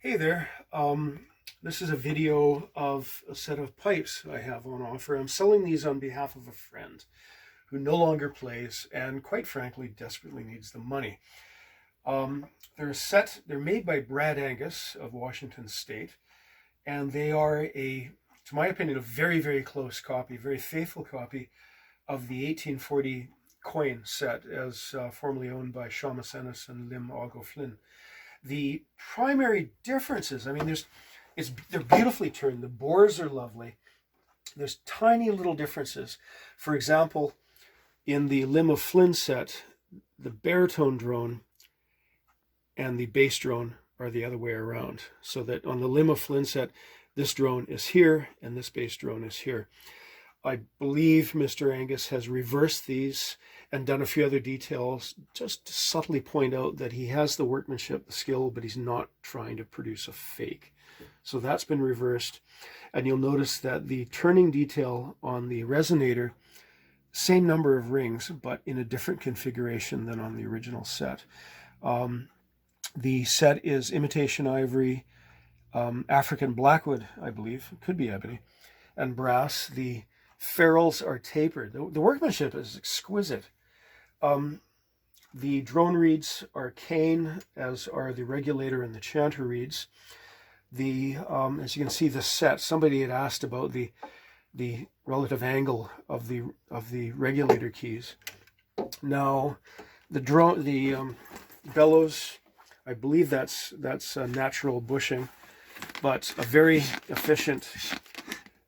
Hey there. This is a video of a set of pipes I have on offer. I'm selling these on behalf of a friend who no longer plays and quite frankly desperately needs the money. They're made by Brad Angus of Washington State, and they are to my opinion, a very, very close copy, very faithful copy of the 1840 Coyne set as formerly owned by Seamus Ennis and Liam. The primary differences, they're beautifully turned. The bores are lovely. There's tiny little differences. For example, in the Limb of Flynn set, the baritone drone and the bass drone are the other way around. So that on the Limb of Flynn set, this drone is here and this bass drone is here. I believe Mr. Angus has reversed these and done a few other details just to subtly point out that he has the workmanship, the skill, but he's not trying to produce a fake. So that's been reversed. And you'll notice that the turning detail on the resonator, same number of rings, but in a different configuration than on the original set. The set is imitation ivory, African blackwood, I believe, it could be ebony, and brass. The ferrules are tapered. The workmanship is exquisite. The drone reeds are cane, as are the regulator and the chanter reeds. As you can see, the set, somebody had asked about the relative angle of the regulator keys. Now, the bellows, I believe that's natural bushing, but a very efficient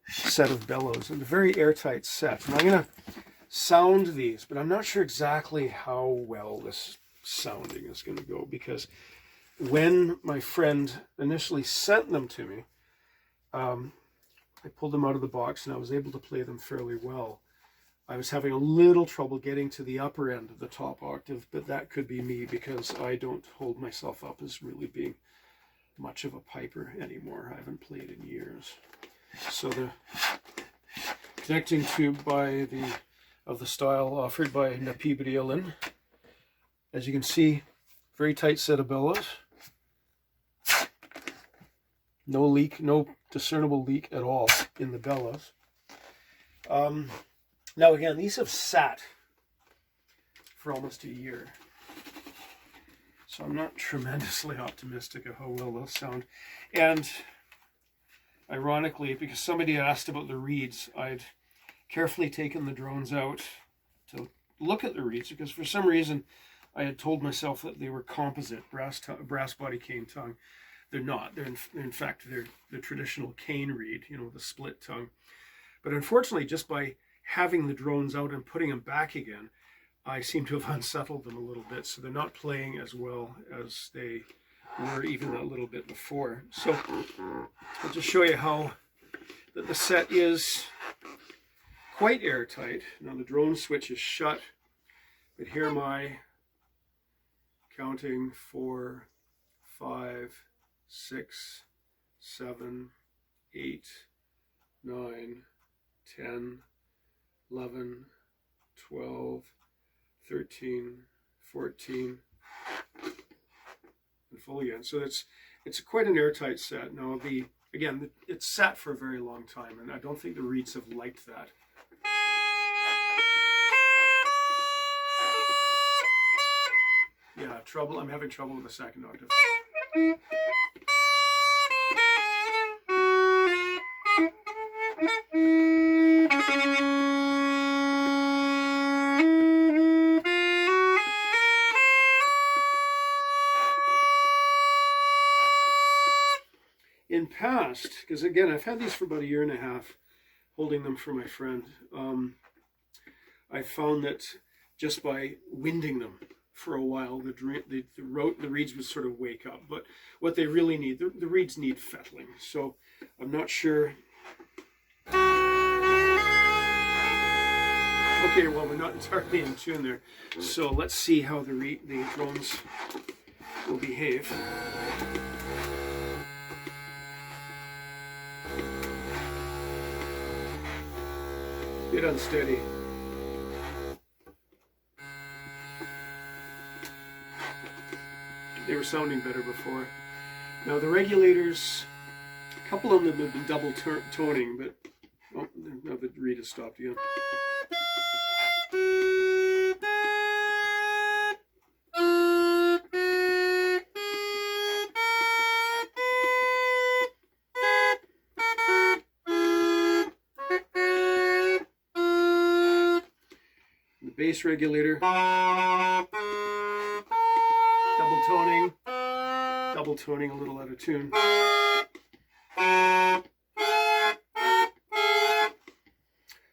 set of bellows and a very airtight set. And I'm going to sound these, but I'm not sure exactly how well this sounding is going to go, because when my friend initially sent them to me, I pulled them out of the box and I was able to play them fairly well. I was having a little trouble getting to the upper end of the top octave, but that could be me because I don't hold myself up as really being much of a piper anymore. I haven't played in years. So the connecting tube of the style offered by Napibri. As you can see, very tight set of bellows. No leak, no discernible leak at all in the bellows. Now again, these have sat for almost a year, so I'm not tremendously optimistic of how well they'll sound. And ironically, because somebody asked about the reeds, I'd carefully taken the drones out to look at the reeds, because for some reason I had told myself that they were composite, brass body cane tongue. They're not. In fact, they're the traditional cane reed, the split tongue. But unfortunately, just by having the drones out and putting them back again, I seem to have unsettled them a little bit, so they're not playing as well as they were even a little bit before. So I'll just show you how the set is quite airtight. Now the drone switch is shut, but here am I counting 4, 5, 6, 7, 8, 9, 10, 11, 12, 13, 14, and full again. So it's quite an airtight set. Now it's sat for a very long time, and I don't think the reeds have liked that. Yeah, I'm having trouble with the second octave. In past, because again, I've had these for about a year and a half, holding them for my friend, I found that just by winding them for a while, the reeds would sort of wake up. But what they really need, the reeds need fettling. So I'm not sure. Okay, well, we're not entirely in tune there. So let's see how the drones will behave. Bit unsteady. They were sounding better before. Now the regulators, a couple of them have been double toning, but oh, now the reed has stopped again. The bass regulator, double toning a little out of tune.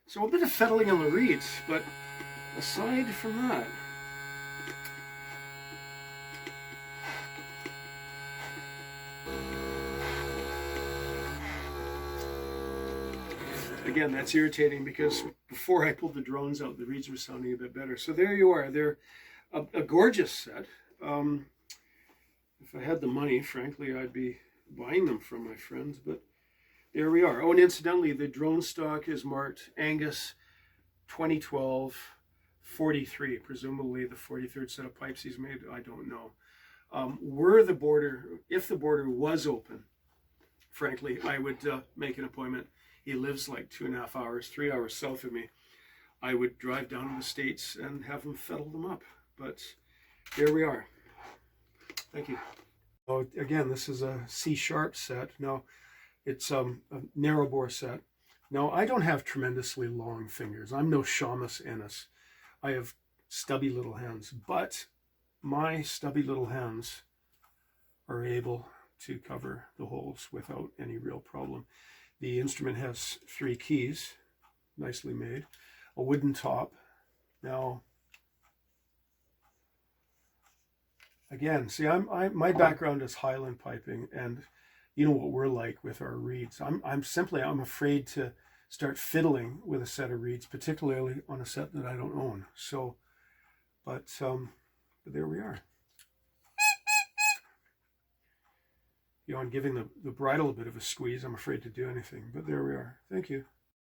So a bit of fiddling on the reeds, but aside from that, again, that's irritating because before I pulled the drones out, the reeds were sounding a bit better. So there you are. They're a gorgeous set. If I had the money, frankly, I'd be buying them from my friends, but there we are. Oh, and incidentally, the drone stock is marked Angus 2012 43, presumably the 43rd set of pipes he's made. I don't know. If the border was open, frankly, I would make an appointment. He lives like 2.5 hours, 3 hours south of me. I would drive down to the States and have him fiddle them up. But there we are. Thank you. Oh, again, this is a C sharp set. Now, it's a narrow bore set. Now, I don't have tremendously long fingers. I'm no Seamus Ennis. I have stubby little hands, but my stubby little hands are able to cover the holes without any real problem. The instrument has 3 keys, nicely made, a wooden top. Now, again, see, my background is Highland piping, and you know what we're like with our reeds. I'm afraid to start fiddling with a set of reeds, particularly on a set that I don't own. So, but there we are. You know, I'm giving the bridle a bit of a squeeze. I'm afraid to do anything, but there we are. Thank you.